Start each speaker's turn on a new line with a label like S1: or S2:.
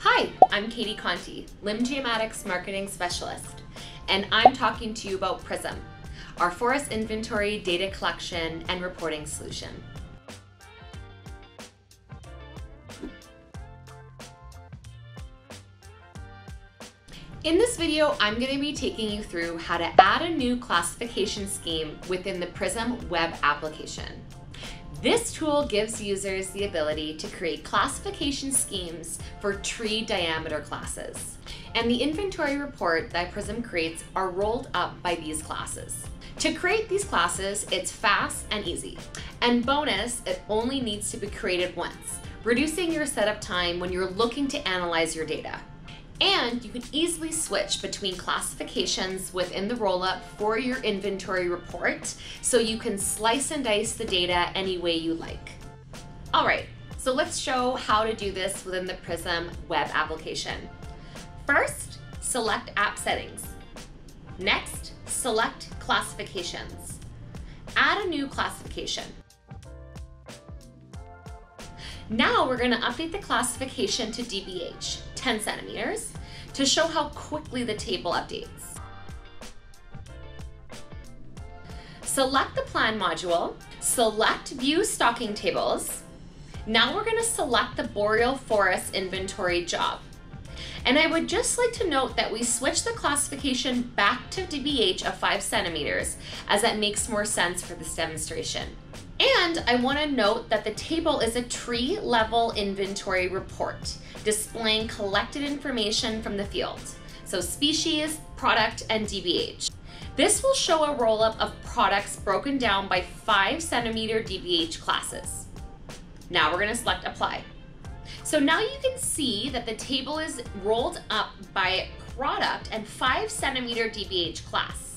S1: Hi, I'm Katy Conti, Lim Geomatics Marketing Specialist, and I'm talking to you about Prism, our forest inventory data collection and reporting solution. In this video, I'm going to be taking you through how to add a new classification scheme within the Prism web application. This tool gives users the ability to create classification schemes for tree diameter classes. And the inventory report that Prism creates are rolled up by these classes. To create these classes, it's fast and easy. And bonus, it only needs to be created once, reducing your setup time when you're looking to analyze your data. And you can easily switch between classifications within the rollup for your inventory report, so you can slice and dice the data any way you like. All right, so let's show how to do this within the Prism web application. First, select App Settings. Next, select Classifications. Add a new classification. Now we're going to update the classification to DBH, 10 centimeters, to show how quickly the table updates. Select the Plan module, select View Stocking Tables. Now we're going to select the Boreal Forest Inventory job. And I would just like to note that we switched the classification back to DBH of 5 centimeters, as that makes more sense for this demonstration. And I want to note that the table is a tree level inventory report, displaying collected information from the field. So species, product, and DBH. This will show a roll-up of products broken down by 5 centimeter DBH classes. Now we're going to select Apply. So now you can see that the table is rolled up by product and 5 centimeter DBH class.